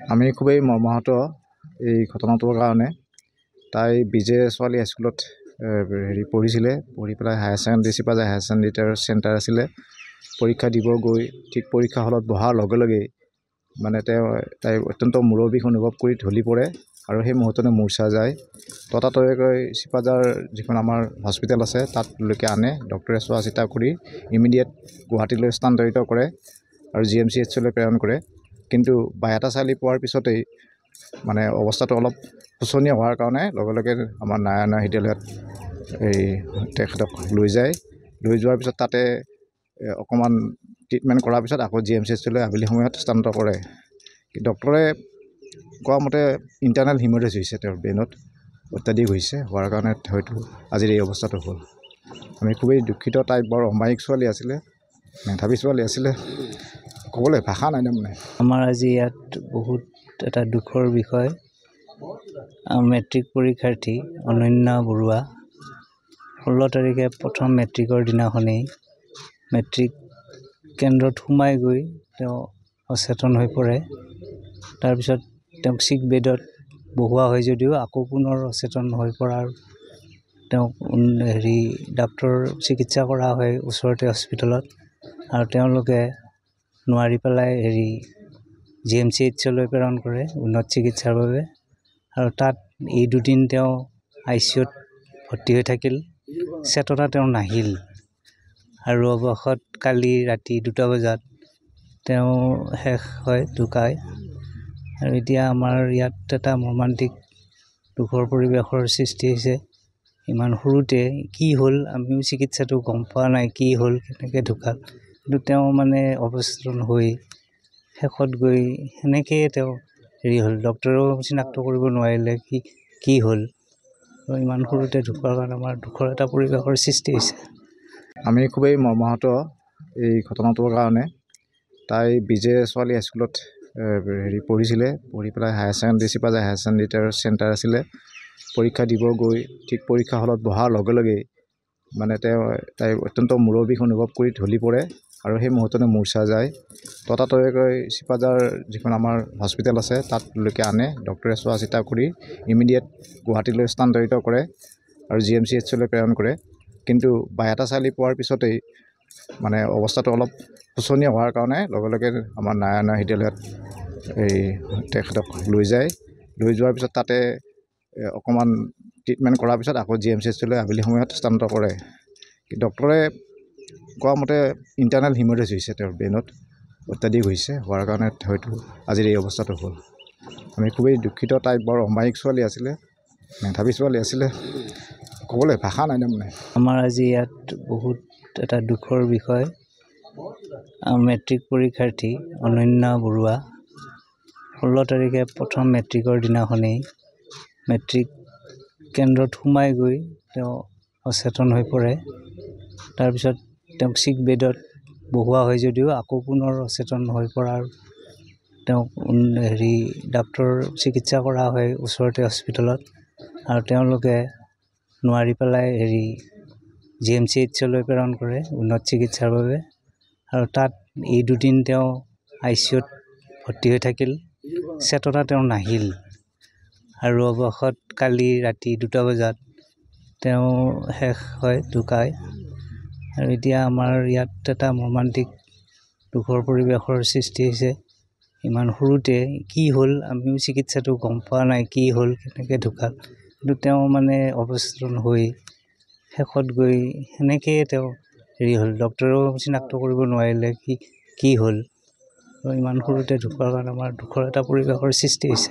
আমি খুবেই মৰ্মাহত এই ঘটনাটোৰ কাৰণে। তাই বিজে ছোৱালী হাইস্কুলত পঢ়িছিলে। পঢ়ি পেলাই higher secondary Sipajhar higher secondary centre আছিলে। পৰীক্ষা দিব গৈ ঠিক পৰীক্ষা হলত বহাৰ লগে লগেই মানে তাই অত্যন্ত মূৰৰ বিষ অনুভৱ কৰি ঢলি পৰে আৰু সেই মুহূৰ্ততে মূৰ্ছা যায়। ততাতৈয়াকৈ চিপাঝাৰ যিখন আমাৰ হস্পিটেল আছে তাতলৈকে আনে। ডক্টৰে চোৱা চিতা কৰি ইমিডিয়েট গুৱাহাটীলৈ স্থানান্তৰিত কৰে আৰু GMCHলৈ প্ৰেৰণ কৰে। কিন্তু বায়তা চালি পোৱাৰ পিছতেই মানে অৱস্থাটো অলপ শোচনীয় হোৱাৰ কাৰণে লগে লগে আমাৰ নাৰায়ণ হৃদয়ালয়ত তেখেতক লৈ যায়। লৈ যোৱাৰ পিছত তাতে অকণমান ট্ৰিটমেণ্ট কৰাৰ পিছত আকৌ GMCHলৈ আবেলি সময়ত স্থানান্তৰ কৰে। ডক্টৰে কোৱা মতে ইণ্টাৰনেল হিমৰেজ হৈছে, তেওঁৰ ব্ৰেইনত অত্যাধিক হৈছে, হোৱাৰ কাৰণে হয়তো আজিৰ এই অৱস্থাটো হ'ল। আমি খুবেই দুখিত। তাই বৰ অমায়িক ছোৱালী আছিলে, মেধাৱী ছোৱালী আছিলে, ক'বলৈ ভাষা নাই তাৰমানে। আমাৰ আজি ইয়াত বহুত এটা দুখৰ বিষয়। মেট্ৰিক পৰীক্ষাৰ্থী অনন্যা বৰুৱা 16 তাৰিখে প্ৰথম মেট্ৰিকৰ দিনাখনেই মেট্ৰিক কেন্দ্ৰত সোমাই গৈ তেওঁ অচেতন হৈ পৰে। তাৰপিছত তেওঁক চিক বেডত বহুৱা হয় যদিও আকৌ পুনৰ অচেতন হৈ পৰাৰ তেওঁক ডাক্তৰ চিকিৎসা কৰা হয় ওচৰতে হস্পিটেলত। আৰু তেওঁলোকে নোৱাৰি পেলাই GMCHলৈ প্ৰেৰণ কৰে উন্নত চিকিৎসাৰ বাবে। আৰু তাত এই দুদিন তেওঁ ICUত ভৰ্তি হৈ থাকিল। চেতনা তেওঁ নাহিল আৰু অৱশেষত কালি ৰাতি 2টা বজাত তেওঁ শেষ হয়, ঢুকায়। আৰু এতিয়া আমাৰ ইয়াত এটা মৰ্মান্তিক দুখৰ পৰিৱেশৰ সৃষ্টি হৈছে। ইমান সৰুতে কি হ'ল আমিও চিকিৎসাটো গম পোৱা নাই, কি হ'ল কেনেকৈ ঢুকাল। কিন্তু তেওঁ মানে অৱচেতন হৈ শেষত গৈ সেনেকৈয়ে তেওঁ হ'ল। ডক্টৰেও চিনাক্ত কৰিব নোৱাৰিলে কি হ'ল। আৰু ইমান সৰুতে ঢুকোৱাৰ কাৰণে আমাৰ দুখৰ এটা পৰিৱেশৰ সৃষ্টি হৈছে। আমি খুবেই মৰ্মাহত এই ঘটনাটোৰ কাৰণে। তাই বিজে ছোৱালী হাইস্কুলত পঢ়িছিলে। পঢ়ি পেলাই higher secondary Sipajhar higher secondary centre আছিলে। পৰীক্ষা দিব গৈ ঠিক পৰীক্ষা হলত বহাৰ লগে লগেই মানে তাই অত্যন্ত মূৰৰ বিষ অনুভৱ কৰি ঢলি পৰে আৰু সেই মুহূৰ্ততে মূৰ্ছা যায়। ততাতৈয়াকৈ চিপাঝাৰ যিখন আমাৰ হস্পিটেল আছে তাতলৈকে আনে। ডক্টৰে চোৱা চিতা কৰি ইমিডিয়েট গুৱাহাটীলৈ স্থানান্তৰিত কৰে আৰু GMCHলৈ প্ৰেৰণ কৰে। কিন্তু বায়তা চালি পোৱাৰ পিছতেই মানে অৱস্থাটো অলপ শোচনীয় হোৱাৰ কাৰণে লগে লগে আমাৰ নাৰায়ণ হৃদয়ালয়ত তেখেতক লৈ যায়। লৈ যোৱাৰ পিছত তাতে অকণমান ট্ৰিটমেণ্ট কৰাৰ পিছত আকৌ GMCHলৈ আবেলি সময়ত স্থানান্তৰ কৰে। ডক্টৰে কোৱা মতে ইণ্টাৰনেল হিমৰেজ হৈছে, তেওঁৰ ব্ৰেইনত অত্যাধিক হৈছে, হোৱাৰ কাৰণে হয়তো আজিৰ এই অৱস্থাটো হ'ল। আমি খুবেই দুখিত। তাই বৰ অমায়িক ছোৱালী আছিলে, মেধাৱী ছোৱালী আছিলে, ক'বলৈ ভাষা নাই তাৰমানে। আমাৰ আজি ইয়াত বহুত এটা দুখৰ বিষয়। মেট্ৰিক পৰীক্ষাৰ্থী অনন্যা বৰুৱা 16 তাৰিখে প্ৰথম মেট্ৰিকৰ দিনাখনেই মেট্ৰিক কেন্দ্ৰত সোমাই গৈ তেওঁ অচেতন হৈ পৰে। তাৰপিছত তেওঁক চিক বেডত বহুৱা হয় যদিও আকৌ পুনৰ অচেতন হৈ পৰাৰ তেওঁক ডাক্তৰ চিকিৎসা কৰা হয় ওচৰতে হস্পিটেলত। আৰু তেওঁলোকে নোৱাৰি পেলাই GMCHলৈ প্ৰেৰণ কৰে উন্নত চিকিৎসাৰ বাবে। আৰু তাত এই দুদিন তেওঁ ICUত ভৰ্তি হৈ থাকিল। চেতনা তেওঁ নাহিল আৰু অৱশেষত কালি ৰাতি 2টা বজাত তেওঁ শেষ হয়, ঢুকায়। আৰু এতিয়া আমাৰ ইয়াত এটা মৰ্মান্তিক দুখৰ পৰিৱেশৰ সৃষ্টি হৈছে। ইমান সৰুতে কি হ'ল আমিও চিকিৎসাটো গম পোৱা নাই, কি হ'ল কেনেকৈ ঢুকাল। কিন্তু তেওঁ মানে অৱচেতন হৈ শেষত গৈ সেনেকৈয়ে তেওঁ হ'ল। ডক্টৰেও চিনাক্ত কৰিব নোৱাৰিলে কি হ'ল। আৰু ইমান সৰুতে ঢুকোৱাৰ কাৰণে আমাৰ দুখৰ এটা পৰিৱেশৰ সৃষ্টি হৈছে।